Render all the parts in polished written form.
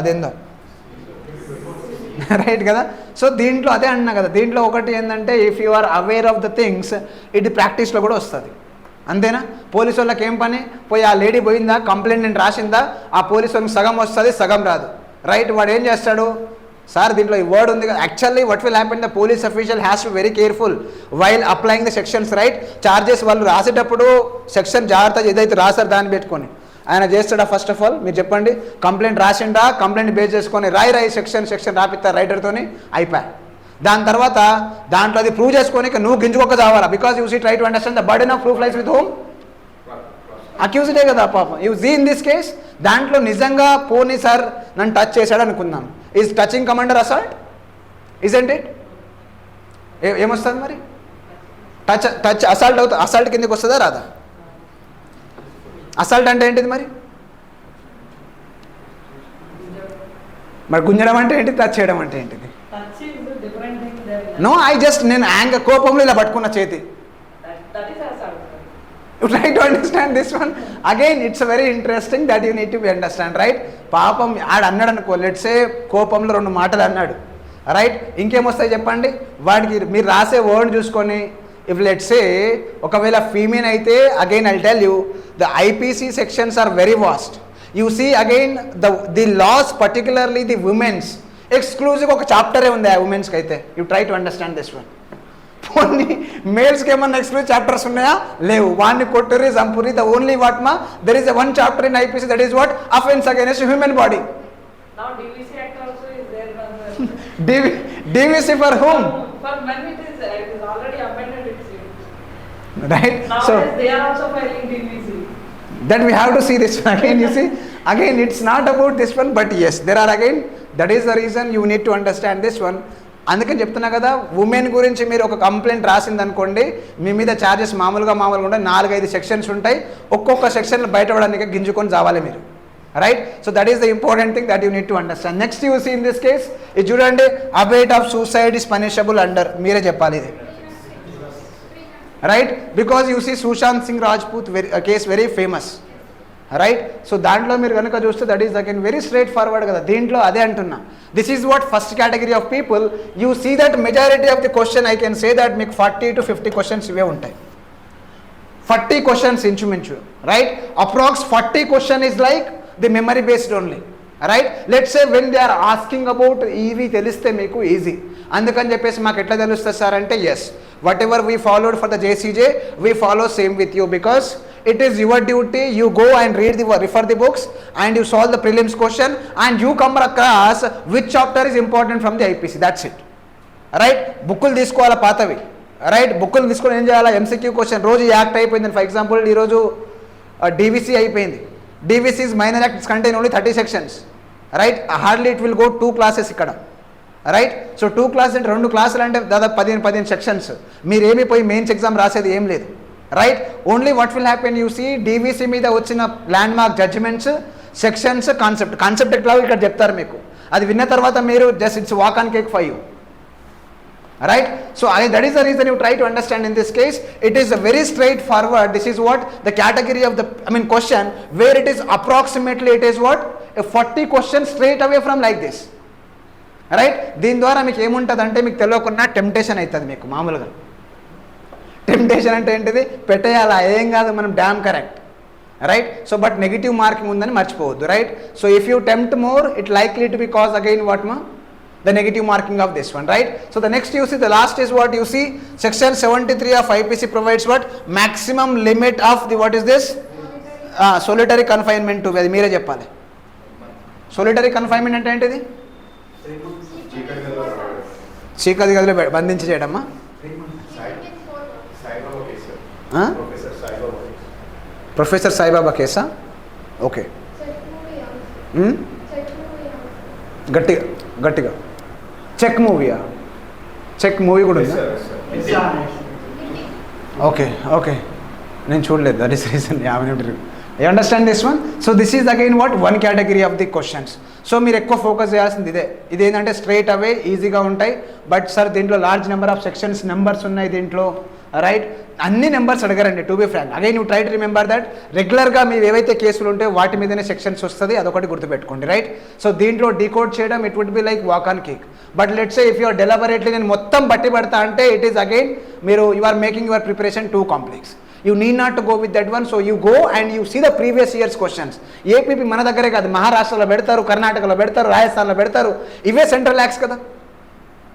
అదేందో రైట్ కదా. సో దీంట్లో అదే అన్నా కదా, దీంట్లో ఒకటి ఏంటంటే if you are aware of the things ఇది ప్రాక్టీస్లో కూడా వస్తుంది. అంతేనా? పోలీసు వాళ్ళకి ఏం పని, పోయి ఆ లేడీ పోయిందా, కంప్లైంట్ నేను రాసిందా, ఆ పోలీసు వాళ్ళకి సగం వస్తుంది సగం రాదు. రైట్, వాడు ఏం చేస్తాడు, సార్ దీంట్లో ఈ వర్డ్ ఉంది కదా, actually what will happen, the police official has to very careful while applying the sections. Right, charges వాళ్ళు రాసేటప్పుడు సెక్షన్ జాగ్రత్తగా ఏదైతే రాసారు దాన్ని పెట్టుకొని ఆయన చేస్తాడా. ఫస్ట్ ఆఫ్ ఆల్ మీరు చెప్పండి, కంప్లైంట్ రాసిండా, కంప్లైంట్ బేస్ చేసుకొని రాయి సెక్షన్ రాపిస్తారు రైటర్తోని, అయిపోయా. దాని తర్వాత దాంట్లో అది ప్రూవ్ చేసుకొని నువ్వు గింజుకోక చావాలా, because you see try to understand the burden of proof lies with home, అక్యూజ్డే కదా పాపం. You see in this case దాంట్లో నిజంగా పోనీ సార్ నన్ను టచ్ చేశాడు అనుకుందాం, is touching comes under assault, isn't it? ఏమొస్తుంది మరి, టచ్ అసాల్ట్ అవుతుంది, అసాల్ట్ కిందకి వస్తుందా రాదా? అసాల్ట్ అంటే ఏంటిది మరి గుంజడం అంటే ఏంటి, టచ్ చేయడం అంటే ఏంటిది? నో, నేను యాంగర్ కోపంలో ఇలా పట్టుకున్న చేతి. You try to understand this one again, it's a very interesting that you need to be understand, right? పాపం ఆడు అన్నాడు అనుకో, లెట్స్ సే కోపంలో 2 మాటలు అన్నాడు, రైట్, ఇంకేమొస్తాయి చెప్పండి వాడికి. మీరు రాసే వర్డ్ చూసుకొని ఇఫ్ లెట్స్ సే ఒకవేళ ఫీమేల్ అయితే again I'll tell you the IPC sections are very vast. You see again the laws particularly the women's exclusive ఒక చాప్టరే ఉంది ఆ ఉమెన్స్కి అయితే. You try to understand this one. పోనీ మేల్స్కి ఏమన్నా ఎక్స్క్లూజివ్ చాప్టర్స్ ఉన్నాయా? లేవు. వాడిని కొట్టురి చంపురి, ద ఓన్లీ వాట్ మా there is one chapter in IPC, that is what offence against human body. DVC for whom? For men it is already amended, it seems. Right? Now so they are also filing DVC. That we have to see this one again. You see, again it's not about this one, but yes, there are again, that is the reason you need to understand this one. అందుకని చెప్తున్నా కదా, women గురించి మీరు ఒక complaint రాసింది అనుకోండి, మీ మీద charges మామూలుగా ఉంటాయి, 4-5 సెక్షన్స్ ఉంటాయి, ఒక్కొక్క సెక్షన్ బయటపడడానికి గింజుకొని చావాలి మీరు. Right, so that is the important thing that you need to understand. Next you see in this case, ఇది చూడండి, abet of suicide is punishable under, మీరే చెప్పాలి ఇది. Right, because you see Sushant Singh Rajput case very famous. Right, so దాంట్లో మీరు కనుక చూస్తే that is again very straightforward కదా. దీంట్లో అదే అంటున్నా, this is what first category of people. You see that majority of the question, I can say that మీకు 40 to 50 questions ఇవే ఉంటాయి. 40 క్వశ్చన్స్ ఇంచుమించు. Right, approx 40 question is like the memory based only. Right, let's say when they are asking about ఇవి తెలిస్తే మీకు easy. అందుకని చెప్పేసి మాకు ఎట్లా తెలుస్తుంది సార్ అంటే, yes, whatever we followed for the JCJ we follow same with you, because it is your duty, you go and refer the books and you solve the prelims question and you come across which chapter is important from the IPC, that's it. Right, బుక్కులు తీసుకోవాలా పాతవి. Right, బుక్కులు తీసుకొని ఏం చేయాలా, MCQ question రోజు act అయిపోయింది. For example ఈరోజు DVC అయిపోయింది. DVC is minor acts contain only 30 sections. Right, hardly it will go 2 classes ఇక్కడ. రైట్, సో 2 classes అంటే 2 classes అంటే దాదాపు 15 సెక్షన్స్. మీరేమి పోయి మెయిన్స్ ఎగ్జామ్ రాసేది ఏం లేదు. Right, only what will happen, you see DVC మీద వచ్చిన landmark judgments, sections, concept ఎట్లా ఇక్కడ చెప్తారు మీకు. అది విన్న తర్వాత మీరు just it's walk on cake for you. Right, so that is the reason you try to understand in this case. It is a very straightforward. This is what the category of the question where it is approximately it is what 40 questions straight away from like this. Right, దీని ద్వారా మీకు ఏముంటుంది అంటే, మీకు తెలియకుండా temptation అవుతుంది మీకు. మామూలుగా టెంప్టేషన్ అంటే ఏంటిది, పెట్టేయాలా, ఏం కాదు, మనం damn correct. Right, so but negative marking ఉందని మర్చిపోవద్దు. Right, so if you attempt more it likely to be cause again what మా the negative marking of this one. Right, so the next you see the last is what you see section 73 of IPC provides what maximum limit of the what is this solitary confinement to. అది మీరే చెప్పాలి. Solitary confinement అంటే ఏంటిది? చీకటి గదిలో బంధించి చేయడమ్మా. Professor Saibaba కేసా? Okay, గట్టిగా చెక్ మూవీయా? చెక్ మూవీ కూడా ఉందా? ఓకే, నేను చూడలేదు, that is reason. You understand this one. So this is again what one category of the questions. So మీరు ఎక్కువ ఫోకస్ చేయాల్సింది ఇదేంటంటే స్ట్రైట్ అవే ఈజీగా ఉంటాయి. బట్ సార్ దీంట్లో large number of sections numbers ఉన్నాయి దీంట్లో. రైట్, అన్ని నెంబర్స్ అడగరండి to be frank. Again you try to remember that రెగ్యులర్గా మీరు ఏవైతే కేసులు ఉంటే వాటి మీదనే సెక్షన్స్ వస్తుంది, అదొకటి గుర్తుపెట్టుకోండి, రైట్. సో దీంట్లో డీకోడ్ చేయడం it would be like walk on cake. But let's say if you're deliberately నేను మొత్తం బట్టి పడతా అంటే ఇట్ ఈస్ అగైన్ మీరు you are making your preparation too complex. You need not to go with that one. So you go and you see the previous years questions. APP మన దగ్గరే కాదు, మహారాష్ట్రలో పెడతారు, కర్ణాటకలో పెడతారు, రాజస్థాన్లో పెడతారు, ఇవే సెంట్రల్ యాక్ట్స్ కదా,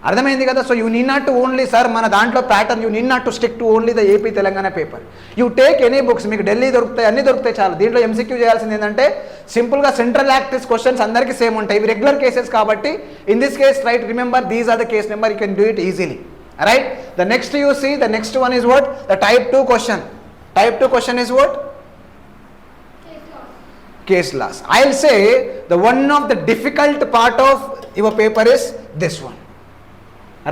అర్థమైంది కదా. So you need not to only sir మన దాంట్లో pattern, you need not to stick to only the AP Telangana paper. You take any books, మీకు ఢిల్లీ దొరుకుతాయి, అన్ని దొరుకుతాయి చాలు. దీంట్లో ఎంసీక్యూ చేయాల్సింది ఏంటంటే సింపుల్గా సెంట్రల్ యాక్ట్స్ క్వశ్చన్స్ అందరికీ సేమ్ ఉంటాయి, ఇవి రెగ్యులర్ కేసెస్ కాబట్టి in this case right remember these are the case number, you can do it easily, right. The next you see the next one is what? The type 2 question. Type 2 question is what? Case loss. I'll say the one of the difficult part of your paper is this one,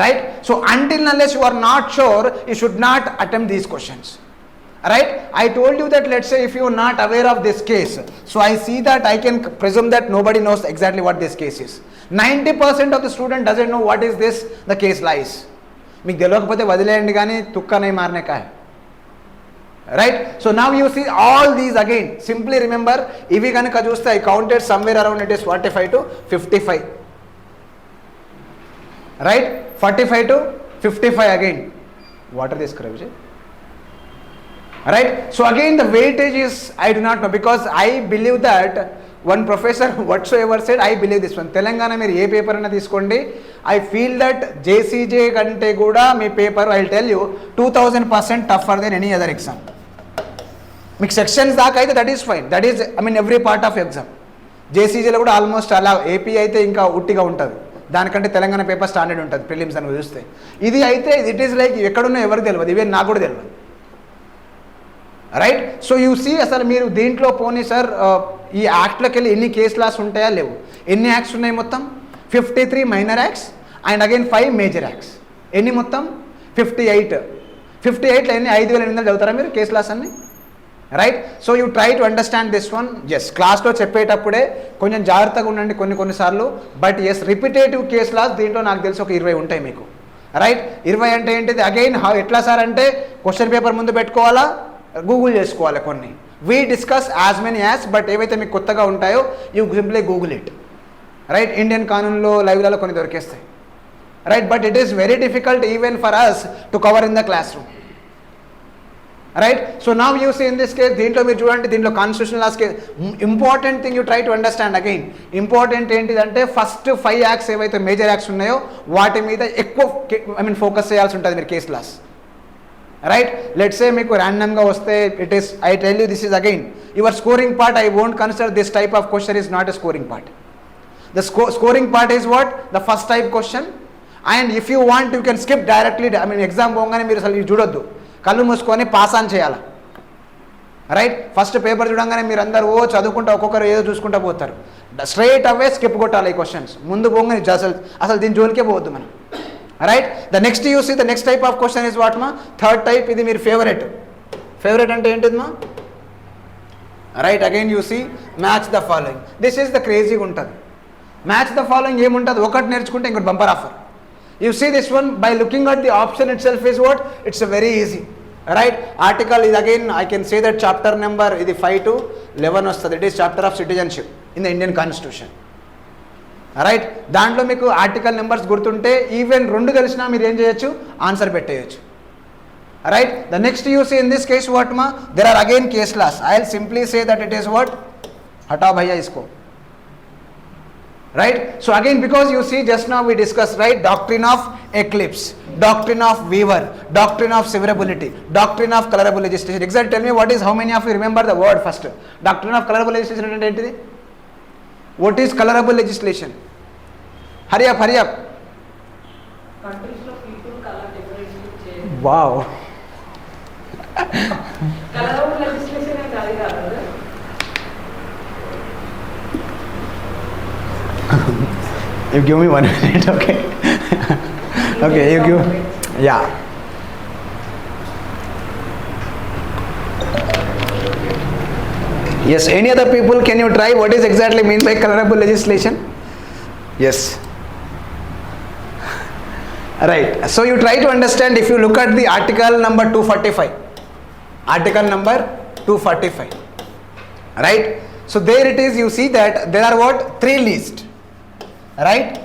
right. So until unless you are not sure, you should not attempt these questions, right. I told you that let's say if you are not aware of this case, so I see that I can presume that nobody knows exactly what this case is. 90% of the student doesn't know what is this the case lies. మీకు తెలియకపోతే వదిలేయండి కానీ తుక్కనే మారనే కాయ, right. So now you see all these again simply remember. ఇవి కనుక చూస్తే I counted somewhere around it is 45 to 55, right. 45 to 55 again. What are these scribes? Right. So again the weightage is I do not know, because I believe that one professor whatsoever said, I believe this one. Telangana మీరు ఏ paper అయినా తీసుకోండి, I feel that JCJ కంటే కూడా మీ paper I'll tell you 2000% tougher than any other exam. మీకు sections దాకా అయితే that is fine, that is I mean every part of exam. జేసీజీలో కూడా ఆల్మోస్ట్ అలా, ఏపీ అయితే ఇంకా ఉట్టిగా ఉంటుంది, దానికంటే తెలంగాణ పేపర్ స్టాండర్డ్ ఉంటుంది ప్రిలిమ్స్ అని చూస్తే. ఇది అయితే ఇట్ ఈస్ లైక్ ఎక్కడున్నా ఎవరికి తెలియదు, ఇవే నాకు కూడా తెలియదు, రైట్. సో యూ సీ అసలు మీరు దీంట్లో పోనీ సార్ ఈ యాక్ట్లోకి వెళ్ళి ఎన్ని కేస్ లాస్ ఉంటాయా లేవు, ఎన్ని యాక్ట్స్ ఉన్నాయి మొత్తం 53 minor acts and again 5 major acts. ఎన్ని మొత్తం 58. 58లో ఎన్ని 5800 చదువుతారా మీరు కేస్ లాస్ అన్ని, right. So you try to understand this one. Yes క్లాస్లో చెప్పేటప్పుడే కొంచెం జాగ్రత్తగా ఉండండి కొన్నిసార్లు, but yes repetitive case laws దీంట్లో నాకు తెలిసి ఒక 20 ఉంటాయి మీకు, రైట్. 20 అంటే ఏంటిది అగైన్ ఎట్లా సార్ అంటే క్వశ్చన్ పేపర్ ముందు పెట్టుకోవాలా, గూగుల్ చేసుకోవాలి కొన్ని. We discuss as many as, but ఏవైతే మీకు కొత్తగా ఉంటాయో you simply Google it, right. Indian కానూన్లో లైవ్లలో కొన్ని దొరికేస్తాయి, right. But it is very difficult even for us to cover in the classroom, right. So now you see in this case దీంట్లో మీరు చూడండి, దీంట్లో constitutional laws case important thing you try to understand again. Important ఏంటిదంటే first 5 acts ఏవైతే major acts ఉన్నాయో వాటి మీద ఎక్కువ ఐ మీన్ ఫోకస్ చేయాల్సి ఉంటుంది మీరు case laws, right. Let's say మీకు ర్యాండమ్గా వస్తే it is I tell you this is again your scoring part. I won't consider this type of question is not a scoring part. The scoring part is what the first type question. And if you want you can skip directly, I mean exam పోగానే మీరు అసలు చూడొద్దు, కళ్ళు మూసుకొని pass on చేయాలి, right. First paper చూడంగానే మీరు అందరూ చదువుకుంటూ ఒక్కొక్కరు ఏదో చూసుకుంటూ పోతారు, స్ట్రైట్ అవే స్కిప్ కొట్టాలి ఈ క్వశ్చన్స్. ముందు పోగానే అసలు దీని జోలికే పోవద్దు మనం, right. The next you see the next type of question is what మా థర్డ్ టైప్. ఇది మీరు ఫేవరెట్ అంటే ఏంటిది మా, right. Again you see match the following. This is the క్రేజీగా ఉంటుంది. మ్యాచ్ ద ఫాలోయింగ్ ఏముంటుంది, ఒకటి నేర్చుకుంటే ఇంకోటి bumper offer. You see this one by looking at the option itself is what it's very easy, right. Article ఇది again I can say that chapter number ఇది 5 to 11 వస్తుంది. It is chapter of citizenship in the Indian constitution, right. దాంట్లో మీకు article numbers గుర్తుంటే even 2 తెలిసినా మీరు ఏం చేయొచ్చు, ఆన్సర్ పెట్టేయచ్చు, right. The next you see in this case what మా there are again case laws. I will simply say that it is what హటా భయ్యా ఇస్కో, right. So again because you see just now we discussed, right, doctrine of eclipse, doctrine of weaver, doctrine of severability, doctrine of colorable legislation. Exactly, tell me what is, how many of you remember the word first? Doctrine of colorable legislation అంటే ఏంటిది, what is colorable legislation? Hurry up Countries లో people color differently change. Wow. Colorable legislation అంటే అది కాదు. You give me 1 minute, okay? Okay, you give, yeah. Yes, any other people can you try what is exactly mean by colorable legislation? Yes. Right. So you try to understand if you look at the article number 245. Article number 245. Right. So there it is, you see that there are what? 3 lists. Right.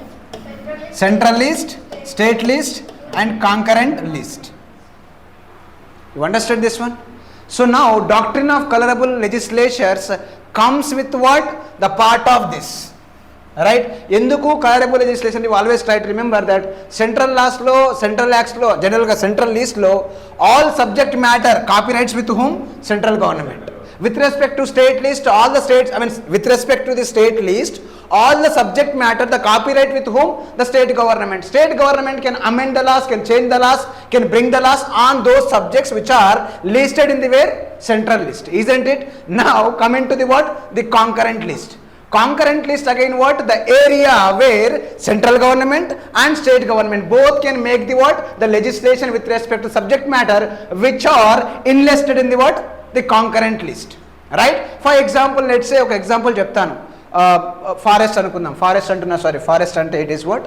Central list, state list and concurrent list. You understood this one? So now doctrine of colorable legislatures comes with what? The part of this. Right? Enduku colorable legislation, you always try to remember that central laws law, central acts law, general central list law, all subject matter copyrights with whom? Central government. With respect to state list, all the states, with respect to the state list, all the subject matter, the copyright with whom? The state government. State government can amend the laws, can change the laws, can bring the laws on those subjects which are listed in the where? Central list. Isn't it? Now coming to the what? The concurrent list. Concurrent list again what? The area where central government and state government both can make the what? The legislation with respect to subject matter which are enlisted in the what? The concurrent list. Right? For example, let's say okay, example చెప్తాను. Forest అనుకుందాం. Forest అంటున్నా, sorry, forest అంటే it is what?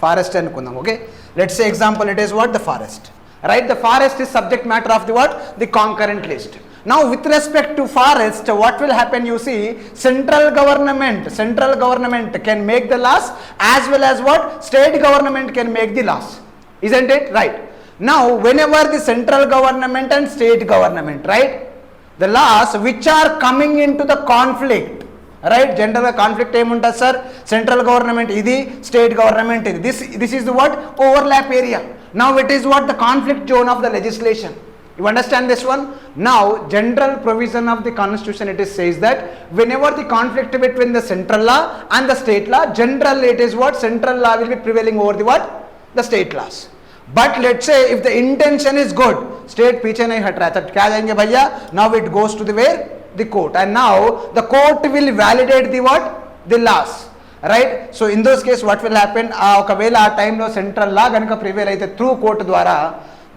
Forest అనుకుందాం. Okay? Let's say example, it is what? The forest. Right? The forest is subject matter of the what? The concurrent list. Now with respect to forest, what will happen? You see, central government can make the laws as well as what? State government can make the laws. Isn't it? Right. Now whenever the central government and state government, right? The laws which are coming into the conflict, right? General conflict emunta sir, central government idi, state government idi. This is the what? Overlap area. Now it is what? The conflict zone of the legislation. You understand this one? Now general provision of the constitution, it is says that whenever the conflict between the central law and the state law, generally it is what? Central law will be prevailing over the what? The state laws. But let's say if the intention is good, state पीछे नहीं हट रहा है, क्या जाएंगे भैया? Now it goes to the where? The court, and now the court will validate the what? The laws. Right? So in those case what will happen? ఒకవేళ ఆ టైంలో సెంట్రల్ లా కనుక ప్రివేల్ అయితే త్రూ కోర్టు ద్వారా,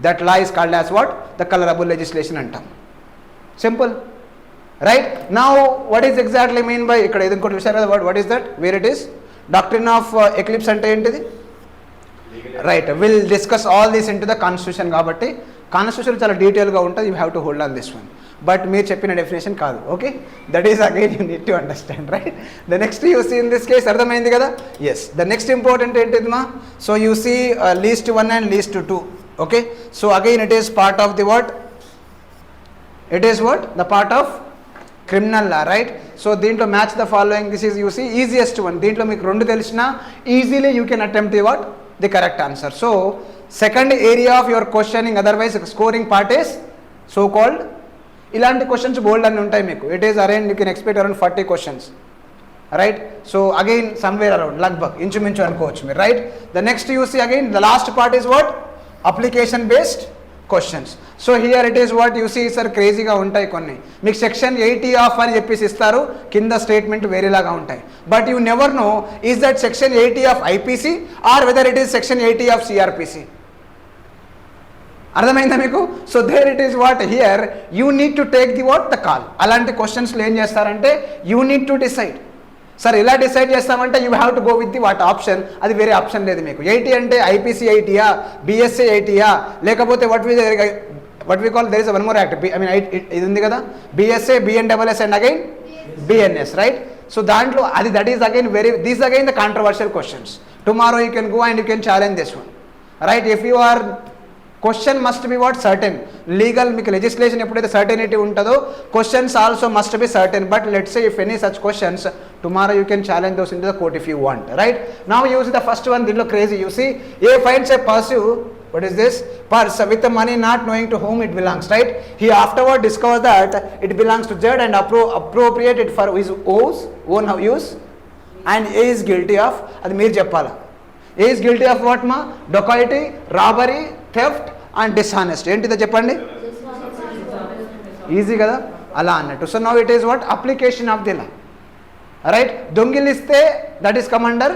that law is called as what? The colorable legislation అంటాం. Simple. Right? Now what is exactly mean by ఇక్కడ ఇది ఇంకోటి విషయం కదా, what is that? Where it is? Doctrine of eclipse అంటే ఏంటిది? Right, we'll discuss all this into the constitution కాబట్టి constitution చాలా డీటెయిల్గా ఉంటుంది. You have to hold on this one. But మీరు చెప్పిన డెఫినేషన్ కాదు. Okay, that is again you need to understand. Right, the next you see in this case అర్థమైంది కదా. Yes, the next important ఏంటిది మా? So you see list 1 and list 2. Okay, so again it is part of the what? It is what? The part of criminal law. Right, so దీంట్లో match the following. This is you see easiest one. దీంట్లో మీకు 2 తెలిసినా easily you can attempt the what? The correct answer. So second area of your questioning, otherwise scoring part is so called ఇలాంటి questions బోల్డ్ అన్ని ఉంటాయి మీకు. It is around, you can expect around 40 questions. Right, so again somewhere around లగ్భగ్ ఇంచుమించు అనుకోవచ్చు మీరు. Right, the next you see again the last part is what? Application based questions. So here it is what you see sir, క్రేజీగా ఉంటాయి కొన్ని. మీకు section 80 of అని చెప్పేసి ఇస్తారు, కింద స్టేట్మెంట్ వేరేలాగా ఉంటాయి. But you never know is that section 80 of IPC or whether it is section 80 of CrPC. అర్థమైందా మీకు? So there it is what here you need to take the what? The call. అలాంటి క్వశ్చన్స్లో ఏం చేస్తారంటే you need to decide. Sir ఎలా decide చేస్తామంటే you have to go with the what option. అది వేరే ఆప్షన్ లేదు మీకు. 80 అంటే ఐపీసీ 80యా, బిఎస్ఏ 80యా, లేకపోతే what we call there is one more act, ఇది ఉంది కదా, BSA, BNWS and again BNS. Right, so దాంట్లో అది that is again very, these again the controversial questions. Tomorrow you can go and you can challenge this one. Right, if you are question must be what? Certain. Legal మీకు legislation ఎప్పుడైతే certainty ఉంటుందో questions also must be certain. But let's say if any such questions tomorrow you can challenge those into the court if you want. Right, now use the first one. దీంట్లో crazy you see, A finds a purse, what is this? Purse with the money not knowing to whom it belongs. Right, he afterward discovers that it belongs to Jud and appropriate it for his own use and is guilty of, అది మీరు చెప్పాలా, is guilty of what ma? Dacoity, robbery, theft and dishonest. ఏంటిదో చెప్పండి. Easy కదా అలా అన్నట్టు. So now it is what? Application of the law. Right, దొంగిలిస్తే that is come under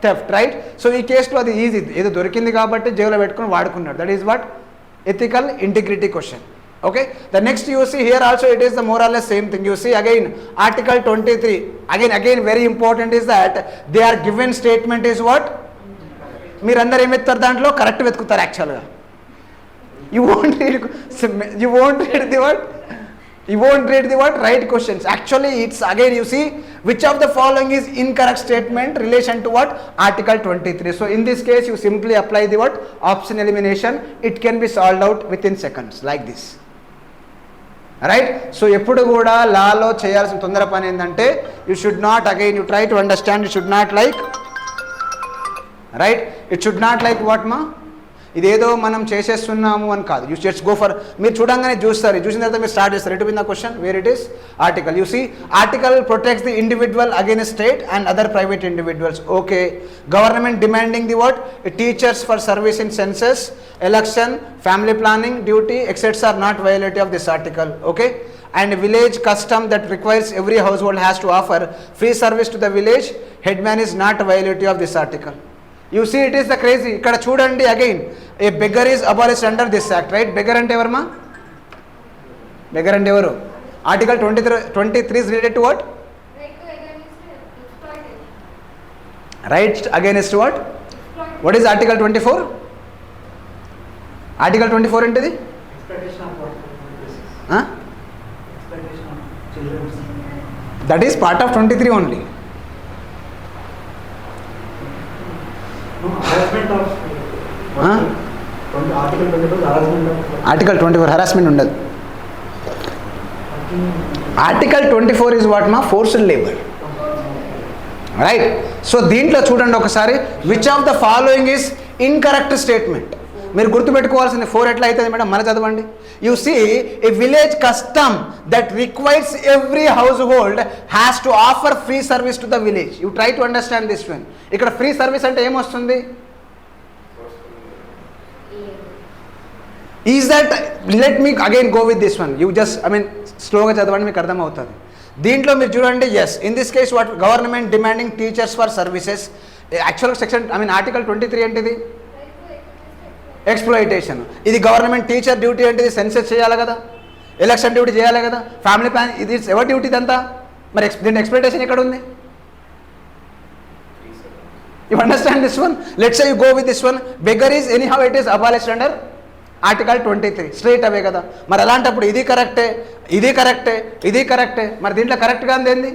theft. Right, so ఈ కేసులో అది ఈజీ, ఏదో దొరికింది కాబట్టి జేబులో పెట్టుకుని వాడుకున్నాడు. That is what? Ethical integrity question. Okay, the next you see here also it is the more or less same thing. You see again article 23. Again very important is that they are given statement is what? మీరందరూ ఏం వెతుకుతారు దాంట్లో correct వెతుకుతారు యాక్చువల్గా. You won't read the what right questions. Actually it's again you see which of the following is incorrect statement relation to what article 23. So in this case you simply apply the what option elimination. It can be solved out within seconds like this, right? So ఎప్పుడు కూడా లాలో చేయాల్సిన తొందర పని ఏంటంటే you should not, again you try to understand, you should not like, right, it should not like what ma, ఇదేదో మనం చేసేస్తున్నాము అని కాదు. యూ జస్ట్ గో ఫర్, మీరు చూడంగానే చూస్తారు, చూసిన తర్వాత మీరు స్టార్ట్ చేస్తారు. It win the question where it is article. You see article protects the individual against state and other private individuals. Okay. Government demanding the what teachers for service in census, election, family planning duty etcetera are not violative of this article. Okay. And village custom that requires every household has to offer free service to the village headman is not violative of this article. You see it is the crazy. ఇక్కడ చూడండి again, A beggar is abolished under this act, right? Beggar అంటే ఎవరమ్మా? Beggar అంటే ఎవరు? Article 23 is related to what? Right against what? What is article 24? Article 24 ఏంటిది? That is part of 23 only. Article 24 harassment ఉండదు. Article 24 is what మా forced labour, right? So దీంట్లో చూడండి ఒకసారి, which of the following is incorrect statement. మీరు గుర్తుపెట్టుకోవాల్సింది 4 ఎట్లా అవుతుంది మేడం, మన చదవండి. You see a village custom that requires every household has to offer free service to the village. You try to understand this one. ఇక్కడ free service అంటే ఏమొస్తుంది? Is that, let me again go with this one. You just స్లోగా చదవండి, మీకు అర్థమవుతుంది. దీంట్లో మీరు చూడండి, yes in this case what government demanding teachers for services. Actual section article 23 ఏంటిది? ఎక్స్ప్లోయిటేషన్. ఇది గవర్నమెంట్ టీచర్ డ్యూటీ ఏంటిది? సెన్సెస్ చేయాలి కదా, ఎలక్షన్ డ్యూటీ చేయాలి కదా, ఫ్యామిలీ ప్లాన్, ఇది ఎవరి డ్యూటీ ఇదంతా? మరి దీని ఎక్స్ప్లోయిటేషన్ ఎక్కడ ఉంది? You understand this one? Let's say you go with this one. Begar is anyhow it is abolished under article 23 straightaway కదా. మరి అలాంటప్పుడు ఇది కరెక్టే, ఇది కరెక్టే, ఇది కరెక్టే. మరి దీంట్లో కరెక్ట్గా ఏంది?